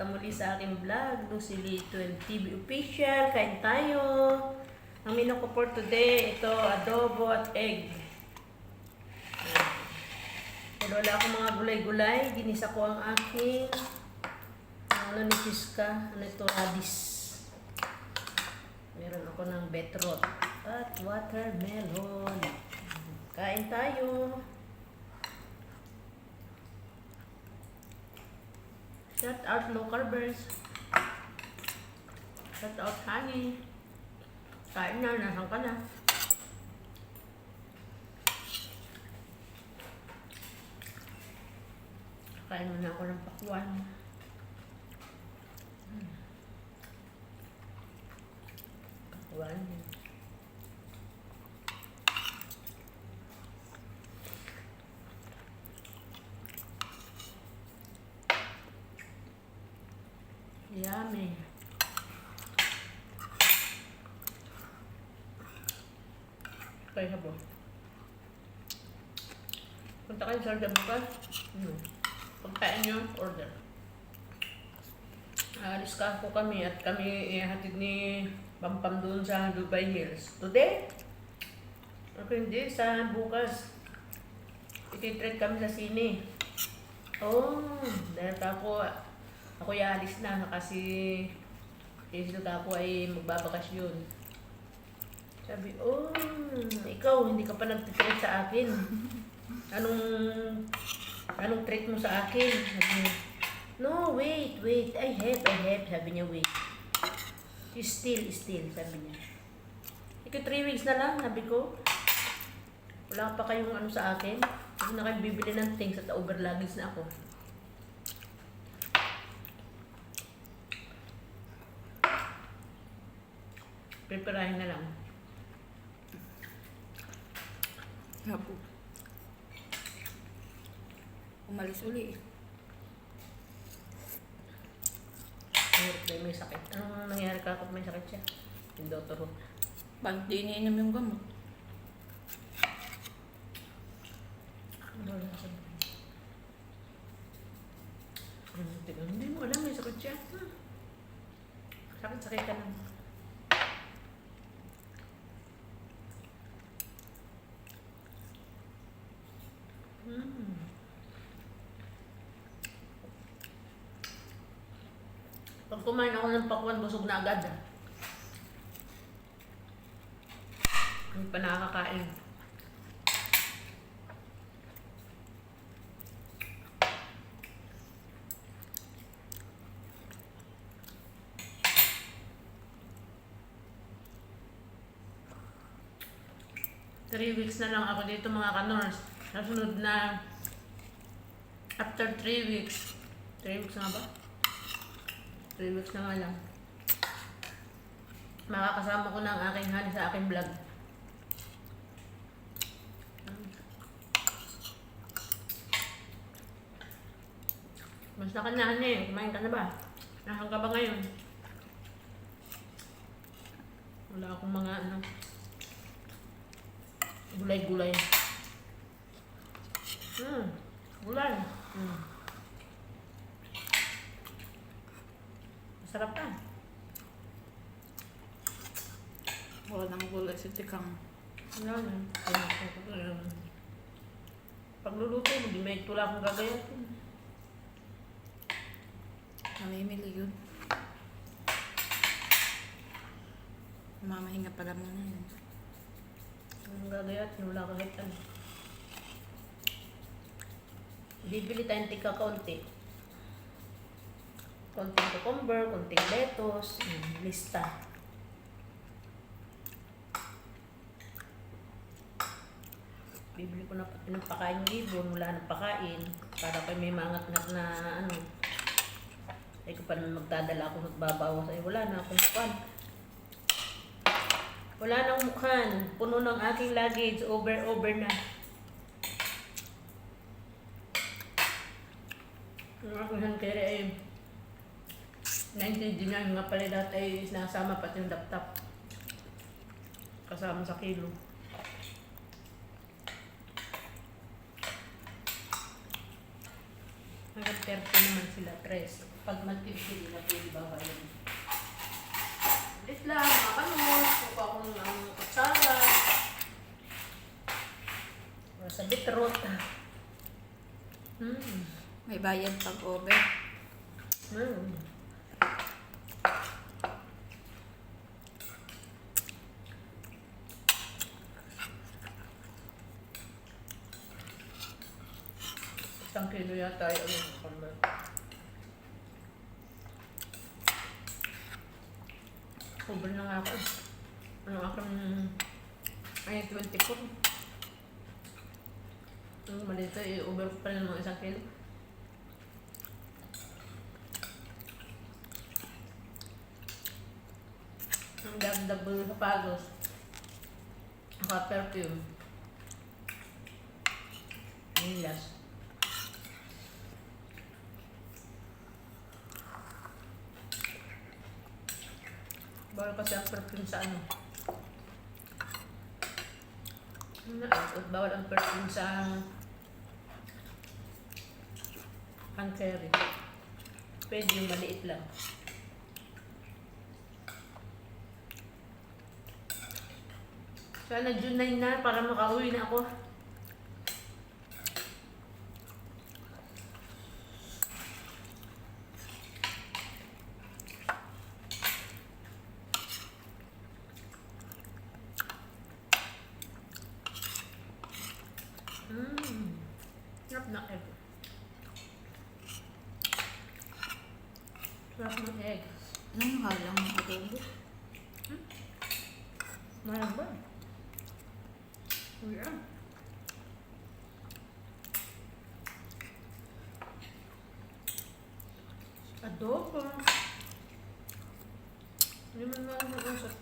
ka muli sa aking vlog, Lucily 12 TV Official. Kain tayo. Ang menu ko for today, ito, adobo at egg. Pero wala akong mga gulay-gulay. Ginisa ko ang aking ano ni Chiska, ano ito, radis. Meron ako ng beetroot at watermelon. Kain tayo. Shout out low carbers. Shout out honey. Kain na, nasan ka na? Kain mo na ako ng pakwan. Pakwan. Yummy. Kaya po. Punta kayo sa Sarda bukas. Pagkain nyo, order. Discuss po kami at kami ihatid ni Pampam doon sa Dubai Hills. Today? Ako hindi, sa bukas. Ititreat kami sa sine. Oh, dahil ako yalis na kasi dito ako ay magbabakasyon. Sabi, oh, ikaw hindi ka pa nag-treat sa akin. Anong treat mo sa akin? Sabi niya, no, wait, I have. Sabi niya, wait. Still, sabi niya. Ikaw 3 weeks na lang, sabi ko. Wala pa kayong ano sa akin. Hindi na kayo bibili ng things at overluggage na ako. Preparahin na lang. Hapo. Umalis uli. May sakit. Anong nangyari ka kapag may sakit siya? Yung doktor ko. Bakit di iniinom yung gamot? Hindi mo alam, may sakit siya. Sakit ka lang. Pag kumain ako ng pakwan, busog na agad. Hindi pa nakakain. Three weeks na lang ako dito mga kanors. Nasunod na after 3 weeks. 3 weeks na ba? 3 weeks na nga lang. Makakasama ko na ang aking honey sa aking vlog. Basta ka na honey, kumain ka na ba? Nasaan ka ba ngayon? Wala akong mga gulay-gulay. Gulay. Masarap pa. Wala nang gulay si Tikang. Wala na. Pagluluto, hindi may tula akong gagayatin. Namimili yun. Mamahinga pa lang na yun. Ang gagayatin, wala kahit ano. Bibili tayong tika konti. Konting cucumber, konting lettuce, lista. Bibili ko na pati ng pakain ng ibon, wala nang pakain. Para pa may mangat-ngat na ano. Ay ko pa naman magdadala ako, magbabawas. Ay wala na akong mukhan. Wala nang mukhan. Puno ng aking luggage, over na. Ang aking handkerry ay 90 dinar nga pala dati ay nasama pati yung laptop. Kasama sa kilo. Hanggang 30 naman sila, 3. Pag nagtibili na pwede ba yun? Ulit lang, mga kanos, kuha ko ng kutsara. O sa beetroot. May bayad pag over. Isang kilo yata yung Over na nga ako. Ay, 24. Yung malito, over pa rin ng isang kilo. Ang double sa pagos. Naka-perfume. Yung last. Bawal kasi ang perfume sa ano. Bawal ang perfume sa hand carry. Pwede yung maliit lang. Sana June 9 na para makauwi na ako. Sarap na egg. Sarap ng egg. Anong halang ng adobo? Mayroon ba? Yeah. Adobo. Hindi man lang mag-usap.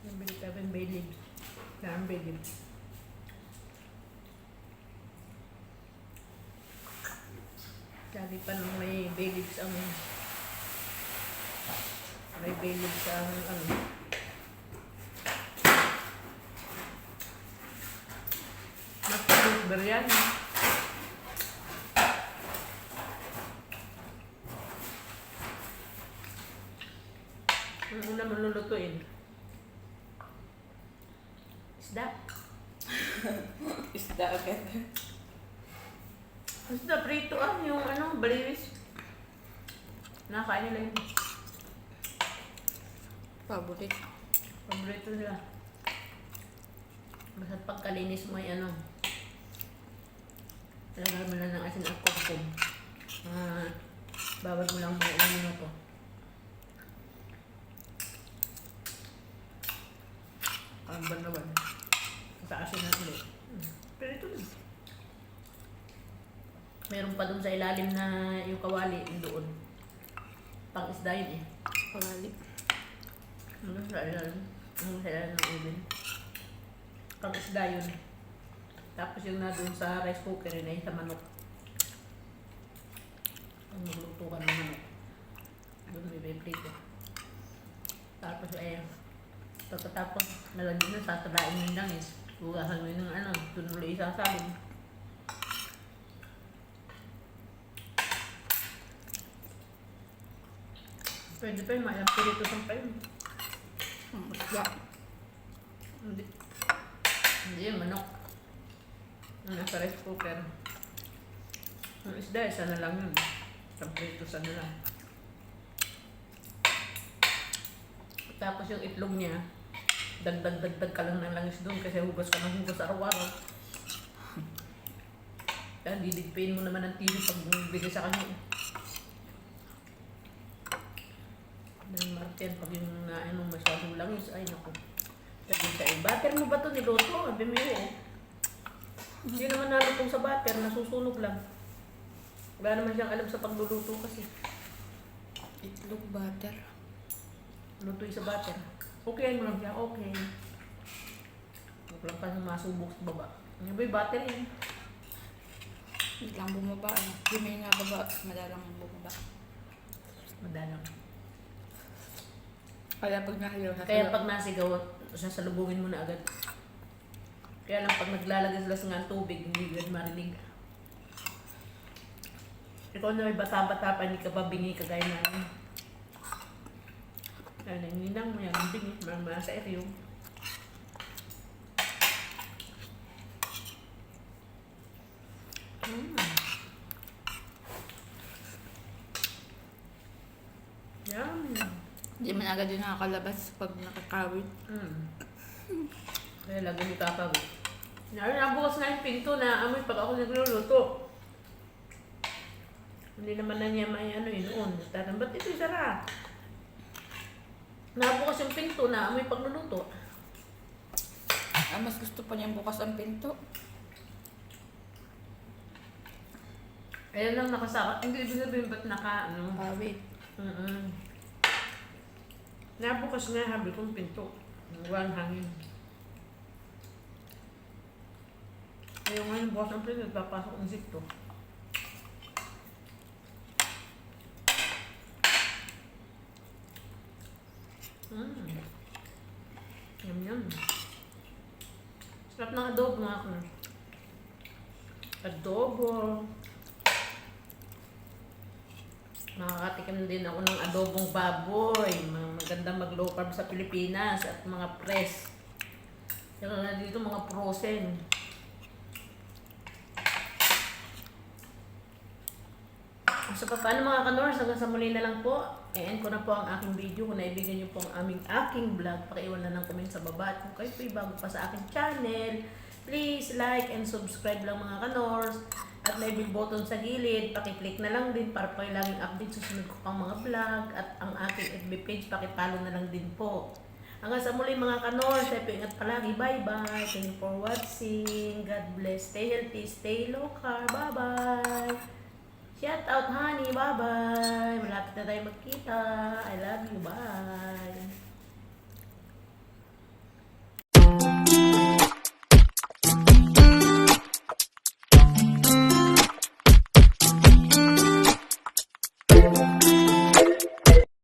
Nabili kami bay leaves. Daan bay leaves. Lagi pa nung may bay leaves ang may bay leaves ang mas biryani. Ang una mo lulutuin. Isda. Isda agad. Isda prito yung baliwis. Nakain nila yun. Paborito. Paborito nila. Basta pagkalinis mo ay talagay mo lang ng asin at kukum. Bawal mo lang mga ulo na to. Ang banawan. Sa asin na ulit. Pero ito na. Meron pa dun sa ilalim na yung kawali doon. Pang isda yun eh. Kawali. Ano sa ilalim? Ano sa ilalim ng ubin? Pang isda yun. Tapos yung na dun sa rice cooker yun ay sa manok. Ang magluto ka ng manok. Doon may prito. Tapos pagkatapos nalagyan na sasalain mo yung langis. Hugasan mo yun ng dun ulit isasalin. Pwede pa yun, may pirito sa pa yun. Isda. Hindi. Hindi yun, manok. Ang nasa rice cooker. Ang isda, isa na lang yun. Isang prito sa na lang. Tapos yung itlog niya, dagdag ka lang ng langis doon kasi hugas ka ng hugas araw-araw. Kaya didigpain mo naman ang TV pag bigay sa kanya. Ng Martin, pag yung masyadong langis, ay naku. Sabi sa'yo, butter mo ba ito niluto? Sabi mo yun. Hindi naman nalutong sa butter, nasusunog lang. Wala naman siyang alam sa pagluluto kasi. Itlog butter. Lutoy sa butter. Okay mo lang siya, okay. Huwag lang pa masubok sa baba. Ano ba yung butter yun? Hindi lang bumaba. Hindi may nababa. Madalang bumaba. Madalang. Kaya pag nahiyaw sa Kaya pag nasigaw, sasalubungin mo na agad. Kaya lang pag naglalagay sila ng tubig, hindi gan marinig. Ikaw na may bata-bata pa, hindi ka ba bingi kagaya namin. Kaya nanginang mo yan, bingi, mga sa area. Yum. Hindi man agad yung nakakalabas pag nakakawit. Kaya lagi ni kakawit. Nabukas nga yung pinto na amoy pag ako nagluluto. Hindi naman na niya may ano yun noon. Tatanong, ba't ito sara? Nabukas yung pinto na amoy pagluluto. Mas gusto pa niya bukas ang pinto. Ayan lang nakasaka. Hindi ibig sabihin ba't naka ano? Kawit. Nabukas nga habi kong pinto. Walang hangin. Ayaw nga yung bukas ang pinto, papasok ang zipto. Yum. Sarap ng adobo nga ako. Adobo. Makakatikim din ako ng adobong baboy. Maganda mag-low carb sa Pilipinas at mga press. Saka nga dito mga frozen. So paano mga kanors, hanggang sa muli na lang po. I-end ko na po ang aking video. Kung naibigan niyo po ang aking vlog, pakiiwan na ng comment sa baba. At kung kayo po bago pa sa aking channel, please like and subscribe lang mga kanors. At may bell button sa gilid, pakiclick na lang din para po laging update susunod ko pang mga vlog. At ang aking FB page, pakipollow na lang din po. Hanggang sa muli mga kanors, tayo po ingat palagi. Bye-bye. Thank you for watching. God bless. Stay healthy, stay low carb. Bye-bye. Shout out honey, bye-bye. Malapit na tayo magkita. I love you, bye.